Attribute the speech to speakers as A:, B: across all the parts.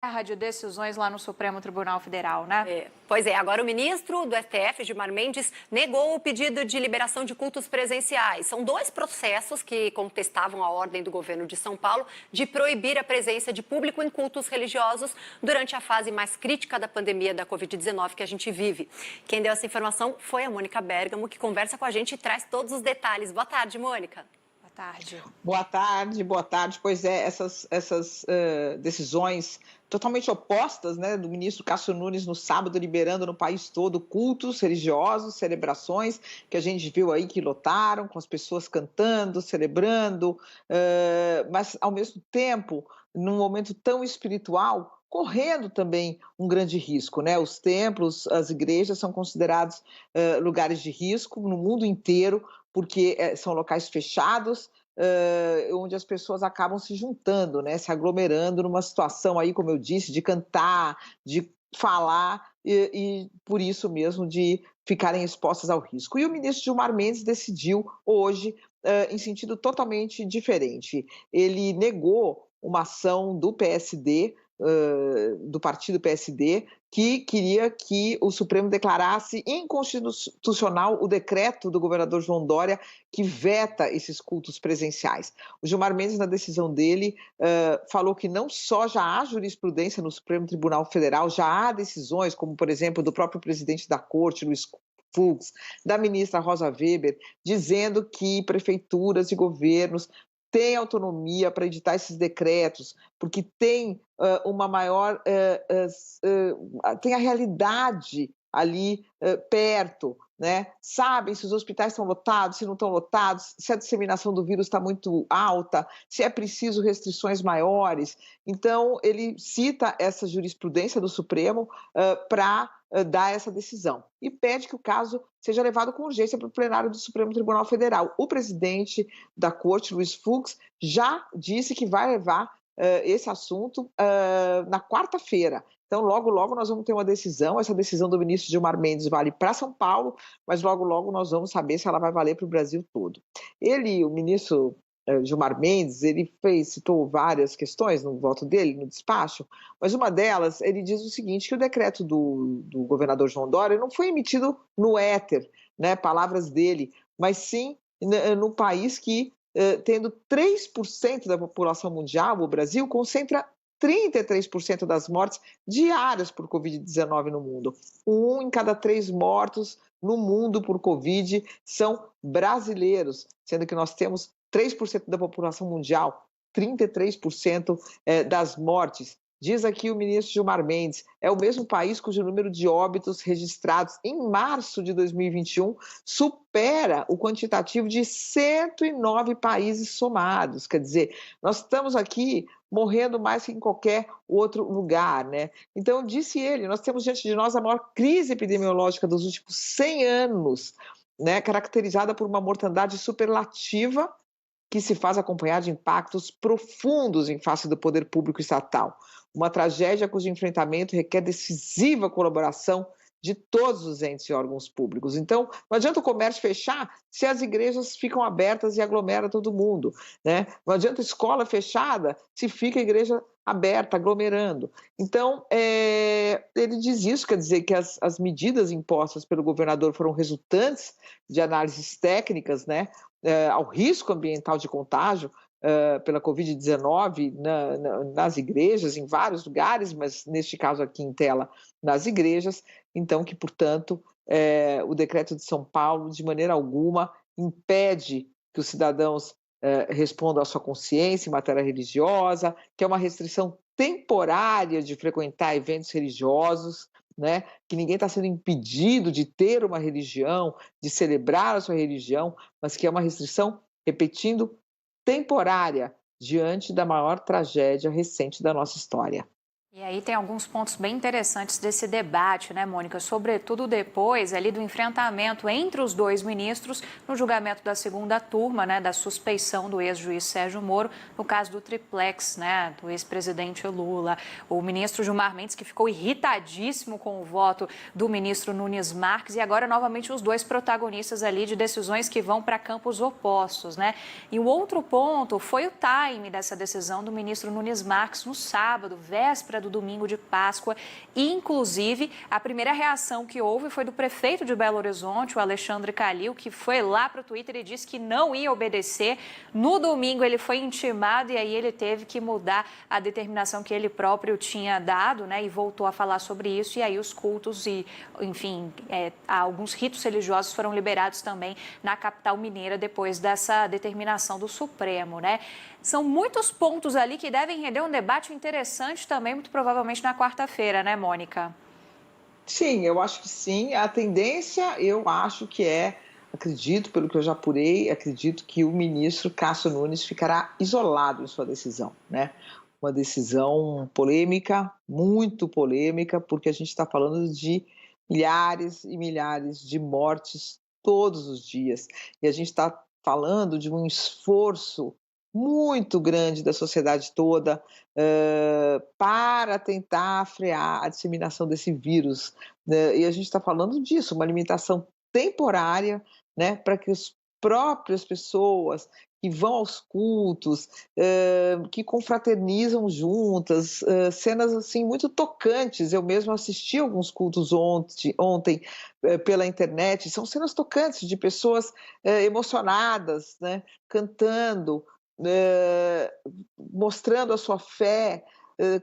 A: Guerra de decisões lá no Supremo Tribunal Federal, né?
B: Pois é, agora o ministro do STF, Gilmar Mendes, negou o pedido de liberação de cultos presenciais. São dois processos que contestavam a ordem do governo de São Paulo de proibir a presença de público em cultos religiosos durante a fase mais crítica da pandemia da Covid-19 que a gente vive. Quem deu essa informação foi a Mônica Bergamo, que conversa com a gente e traz todos os detalhes. Boa tarde, Mônica.
A: Boa tarde.
C: Boa tarde, boa tarde. Pois é, essas decisões totalmente opostas, né, do ministro Cássio Nunes no sábado, liberando no país todo cultos religiosos, celebrações que a gente viu aí que lotaram, com as pessoas cantando, celebrando, mas ao mesmo tempo, num momento tão espiritual, correndo também um grande risco, né? Os templos, as igrejas são considerados lugares de risco no mundo inteiro, porque são locais fechados, onde as pessoas acabam se juntando, né? Se aglomerando numa situação aí, como eu disse, de cantar, de falar e por isso mesmo de ficarem expostas ao risco. E o ministro Gilmar Mendes decidiu hoje em sentido totalmente diferente. Ele negou uma ação do PSD, do partido PSD, que queria que o Supremo declarasse inconstitucional o decreto do governador João Dória que veta esses cultos presenciais. O Gilmar Mendes, na decisão dele, falou que não só já há jurisprudência no Supremo Tribunal Federal, já há decisões, como, por exemplo, do próprio presidente da Corte, Luiz Fux, da ministra Rosa Weber, dizendo que prefeituras e governos têm autonomia para editar esses decretos, porque tem uma maior, tem a realidade ali perto, né? Sabem se os hospitais estão lotados, se não estão lotados, se a disseminação do vírus está muito alta, se é preciso restrições maiores. Então, ele cita essa jurisprudência do Supremo para dar essa decisão e pede que o caso seja levado com urgência para o plenário do Supremo Tribunal Federal. O presidente da Corte, Luiz Fux, já disse que vai levar esse assunto na quarta-feira. Então, logo, logo nós vamos ter uma decisão. Essa decisão do ministro Gilmar Mendes vale para São Paulo, mas logo, logo nós vamos saber se ela vai valer para o Brasil todo. Ele, o ministro Gilmar Mendes, ele citou várias questões no voto dele, no despacho, mas uma delas, ele diz o seguinte, que o decreto do governador João Dória não foi emitido no éter, né, palavras dele, mas sim no país que, tendo 3% da população mundial, o Brasil, concentra 33% das mortes diárias por Covid-19 no mundo. 1 em cada 3 mortos no mundo por Covid são brasileiros, sendo que nós temos 3% da população mundial, 33% das mortes. Diz aqui o ministro Gilmar Mendes, é o mesmo país cujo número de óbitos registrados em março de 2021 supera o quantitativo de 109 países somados. Quer dizer, nós estamos aqui morrendo mais que em qualquer outro lugar, né? Então, disse ele, nós temos diante de nós a maior crise epidemiológica dos últimos 100 anos, né? Caracterizada por uma mortandade superlativa que se faz acompanhar de impactos profundos em face do poder público estatal. Uma tragédia cujo enfrentamento requer decisiva colaboração de todos os entes e órgãos públicos. Então, não adianta o comércio fechar se as igrejas ficam abertas e aglomera todo mundo, né? Não adianta a escola fechada se fica a igreja aberta, aglomerando. Então, ele diz isso, quer dizer que as medidas impostas pelo governador foram resultantes de análises técnicas, né, ao risco ambiental de contágio pela Covid-19 nas igrejas, em vários lugares, mas neste caso aqui em tela, nas igrejas. Então, que, portanto, o decreto de São Paulo, de maneira alguma, impede que os cidadãos respondam à sua consciência em matéria religiosa, que é uma restrição temporária de frequentar eventos religiosos, né? Que ninguém está sendo impedido de ter uma religião, de celebrar a sua religião, mas que é uma restrição, repetindo, temporária, diante da maior tragédia recente da nossa história.
A: E aí tem alguns pontos bem interessantes desse debate, né, Mônica? Sobretudo depois ali do enfrentamento entre os dois ministros no julgamento da segunda turma, né, da suspeição do ex-juiz Sérgio Moro, no caso do triplex, né, do ex-presidente Lula. O ministro Gilmar Mendes, que ficou irritadíssimo com o voto do ministro Nunes Marques, e agora novamente os dois protagonistas ali de decisões que vão para campos opostos, né? E o outro ponto foi o time dessa decisão do ministro Nunes Marques no sábado, véspera véspera do domingo de Páscoa. E, inclusive, a primeira reação que houve foi do prefeito de Belo Horizonte, o Alexandre Calil, que foi lá para o Twitter e disse que não ia obedecer. No domingo ele foi intimado e aí ele teve que mudar a determinação que ele próprio tinha dado, né? E voltou a falar sobre isso. E aí os cultos e, enfim, alguns ritos religiosos foram liberados também na capital mineira depois dessa determinação do Supremo, né? São muitos pontos ali que devem render um debate interessante também, muito provavelmente na quarta-feira, né, Mônica?
C: Sim, eu acho que sim. A tendência, eu acho que acredito, pelo que eu já apurei, acredito que o ministro Cássio Nunes ficará isolado em sua decisão, né? Uma decisão polêmica, muito polêmica, porque a gente está falando de milhares e milhares de mortes todos os dias. E a gente está falando de um esforço muito grande da sociedade toda para tentar frear a disseminação desse vírus, né? E a gente está falando disso, uma limitação temporária, né, para que as próprias pessoas que vão aos cultos, que confraternizam juntas, cenas assim muito tocantes. Eu mesmo assisti alguns cultos ontem pela internet. São cenas tocantes de pessoas emocionadas, né, cantando, mostrando a sua fé,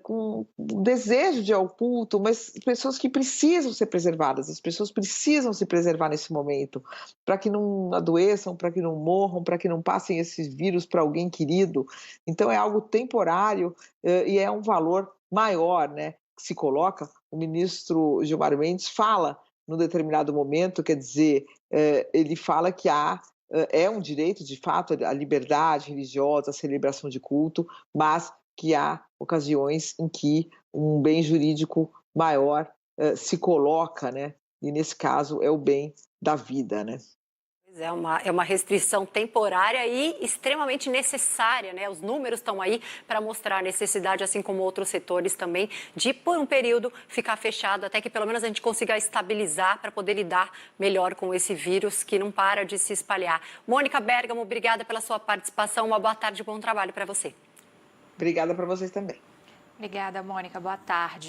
C: com um desejo de ir ao culto, mas pessoas que precisam ser preservadas, as pessoas precisam se preservar nesse momento, para que não adoeçam, para que não morram, para que não passem esses vírus para alguém querido. Então é algo temporário e é um valor maior, né, que se coloca. O ministro Gilmar Mendes fala, num determinado momento, quer dizer, ele fala que é um direito, de fato, a liberdade religiosa, a celebração de culto, mas que há ocasiões em que um bem jurídico maior se coloca, né? E nesse caso é o bem da vida, né?
B: É uma restrição temporária e extremamente necessária, né? Os números estão aí para mostrar a necessidade, assim como outros setores também, de por um período ficar fechado até que pelo menos a gente consiga estabilizar para poder lidar melhor com esse vírus que não para de se espalhar. Mônica Bergamo, obrigada pela sua participação. Uma boa tarde e bom trabalho para você.
C: Obrigada para vocês também.
A: Obrigada, Mônica. Boa tarde.